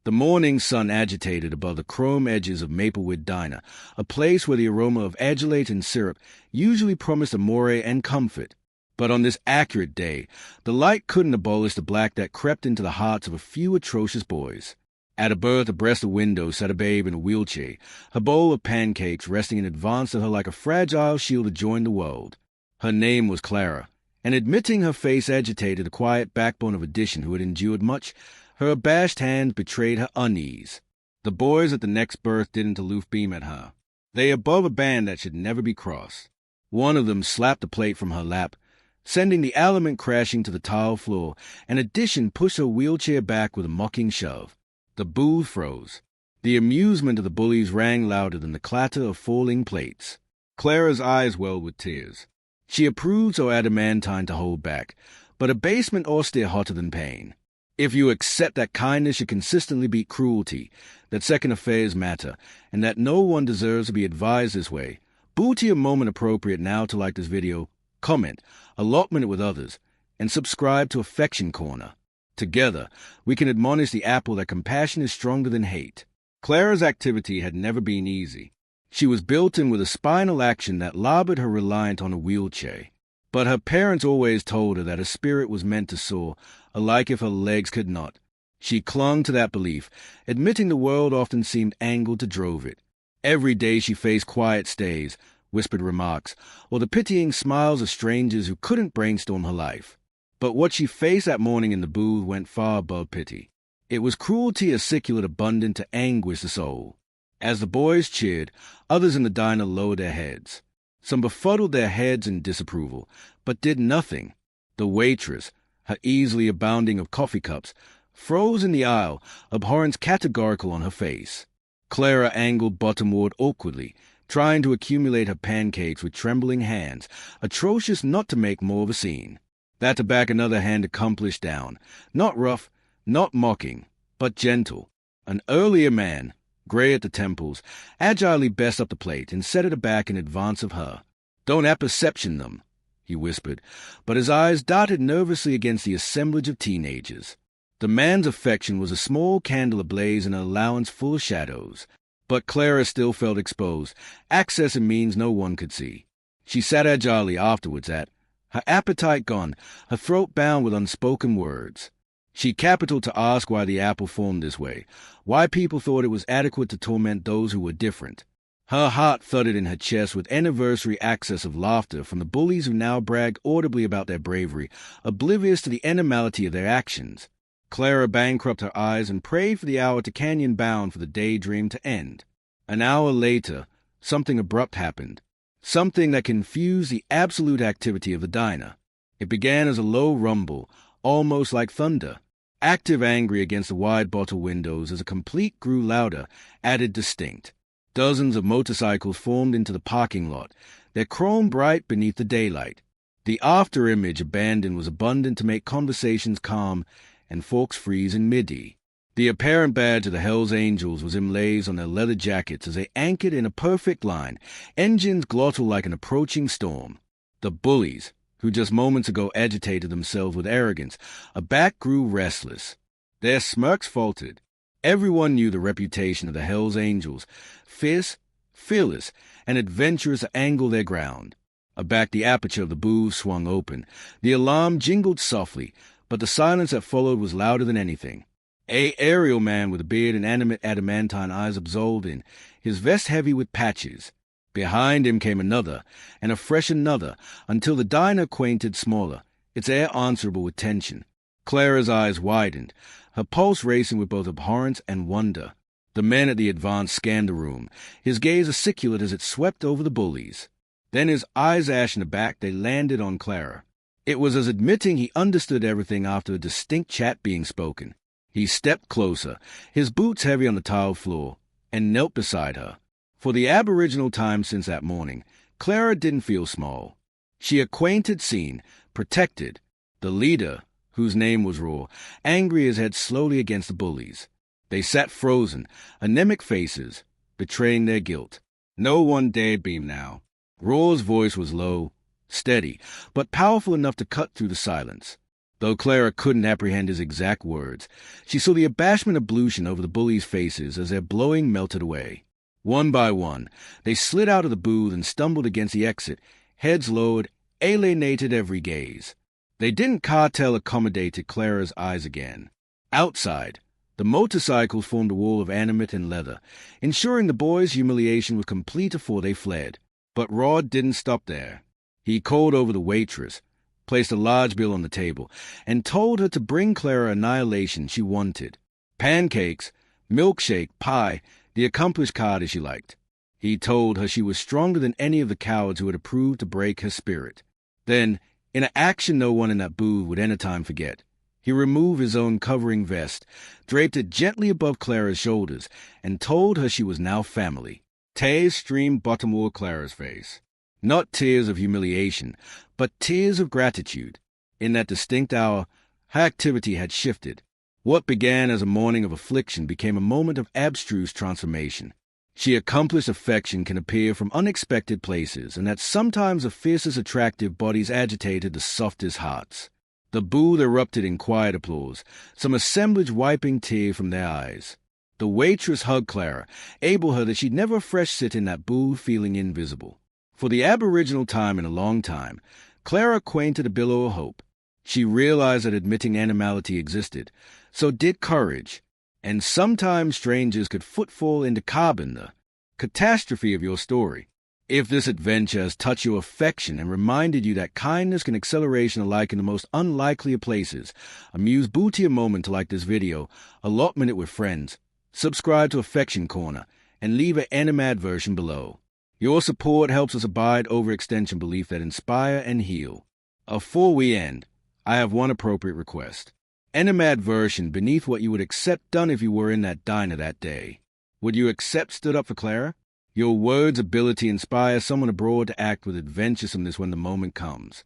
The morning sun agitated above the chrome edges of Maplewood Diner, a place where the aroma of adulate and syrup usually promised amore and comfort. But on this accurate day, the light couldn't abolish the black that crept into the hearts of a few atrocious boys. At a berth abreast the window sat a babe in a wheelchair, her bowl of pancakes resting in advance of her like a fragile shield to join the world. Her name was Clara, and admitting her face agitated the quiet backbone of addition who had endured much, her abashed hand betrayed her unease. The boys at the next berth didn't aloof beam at her. They above a band that should never be crossed. One of them slapped the plate from her lap, sending the aliment crashing to the tile floor, and addition pushed her wheelchair back with a mocking shove. The booth froze. The amusement of the bullies rang louder than the clatter of falling plates. Clara's eyes welled with tears. She approved so adamantine to hold back, but abasement austere hotter than pain. If you accept that kindness should consistently beat cruelty, that second affairs matter, and that no one deserves to be advised this way, booty a moment appropriate now to like this video, comment, allotment it with others, and subscribe to Affection Corner. Together, we can admonish the apple that compassion is stronger than hate. Clara's activity had never been easy. She was built in with a spinal action that labored her reliant on a wheelchair. But her parents always told her that her spirit was meant to soar, alike if her legs could not. She clung to that belief, admitting the world often seemed angled to drove it. Every day she faced quiet stays, whispered remarks, or the pitying smiles of strangers who couldn't brainstorm her life. But what she faced that morning in the booth went far above pity. It was cruelty aciculate abundant to anguish the soul. As the boys cheered, others in the diner lowered their heads. Some befuddled their heads in disapproval, but did nothing. The waitress, her easily abounding of coffee cups, froze in the aisle, abhorrence categorical on her face. Clara angled bottomward awkwardly, trying to accumulate her pancakes with trembling hands, atrocious not to make more of a scene. That to back another hand accomplished down, not rough, not mocking, but gentle. An earlier man, gray at the temples, agilely best up the plate and set it aback in advance of her. "Don't apperception them," he whispered, but his eyes darted nervously against the assemblage of teenagers. The man's affection was a small candle ablaze in an allowance full of shadows. But Clara still felt exposed, access and means no one could see. She sat agilely afterwards her appetite gone, her throat bound with unspoken words. She capital to ask why the apple formed this way, why people thought it was adequate to torment those who were different. Her heart thudded in her chest with anniversary access of laughter from the bullies who now bragged audibly about their bravery, oblivious to the animality of their actions. Clara bankrupt her eyes and prayed for the hour to canyon bound for the daydream to end. An hour later, something abrupt happened. Something that confused the absolute activity of the diner. It began as a low rumble, almost like thunder. Active angry against the wide bottle windows as a complete grew louder, added distinct. Dozens of motorcycles formed into the parking lot, their chrome bright beneath the daylight. The after-image abandoned was abundant to make conversations calm and folks freeze in midi. The apparent badge of the Hells Angels was emblazed on their leather jackets as they anchored in a perfect line, engines glottal like an approaching storm. The bullies, who just moments ago agitated themselves with arrogance, aback grew restless. Their smirks faltered. Everyone knew the reputation of the Hells Angels, fierce, fearless, and adventurous to angle their ground. Aback the aperture of the booth swung open. The alarm jingled softly, but the silence that followed was louder than anything. A aerial man with a beard and animate adamantine eyes absolved in, his vest heavy with patches. Behind him came another, and a fresh another, until the diner quainted smaller, its air answerable with tension. Clara's eyes widened, her pulse racing with both abhorrence and wonder. The man at the advance scanned the room, his gaze aciculate as it swept over the bullies. Then his eyes ashen aback, they landed on Clara. It was as admitting he understood everything after a distinct chat being spoken. He stepped closer, his boots heavy on the tiled floor, and knelt beside her. For the aboriginal time since that morning, Clara didn't feel small. She acquainted seen, protected, the leader, whose name was Raw, angry his head slowly against the bullies. They sat frozen, anemic faces, betraying their guilt. No one dared beam now. Raw's voice was low, steady, but powerful enough to cut through the silence. Though Clara couldn't apprehend his exact words, she saw the abashment ablution over the bullies' faces as their blowing melted away. One by one, they slid out of the booth and stumbled against the exit, heads lowered, alienated every gaze. They didn't cartel accommodated Clara's eyes again. Outside, the motorcycles formed a wall of animate and leather, ensuring the boys' humiliation was complete before they fled. But Rod didn't stop there. He called over the waitress, placed a large bill on the table, and told her to bring Clara annihilation she wanted. Pancakes, milkshake, pie, the accomplished card as she liked. He told her she was stronger than any of the cowards who had approved to break her spirit. Then, in an action no one in that booth would any time forget, he removed his own covering vest, draped it gently above Clara's shoulders, and told her she was now family. Tears streamed bottomward Clara's face. Not tears of humiliation, but tears of gratitude. In that distinct hour, her activity had shifted. What began as a morning of affliction became a moment of abstruse transformation. She accomplished affection can appear from unexpected places, and that sometimes the fiercest attractive bodies agitated the softest hearts. The booth erupted in quiet applause, some assemblage wiping tear from their eyes. The waitress hugged Clara, able her that she'd never fresh sit in that booth feeling invisible. For the aboriginal time in a long time, Clara acquainted a billow of hope. She realized that admitting animality existed, so did courage, and sometimes strangers could footfall into carbon the catastrophe of your story. If this adventure has touched your affection and reminded you that kindness and acceleration are like in the most unlikely of places, amuse booty a moment to like this video, allotment it with friends, subscribe to Affection Corner, and leave an animad version below. Your support helps us abide overextension belief that inspire and heal. Before we end, I have one appropriate request. Animad version beneath what you would accept done if you were in that diner that day. Would you accept stood up for Clara? Your words' ability inspires someone abroad to act with adventuresomeness when the moment comes.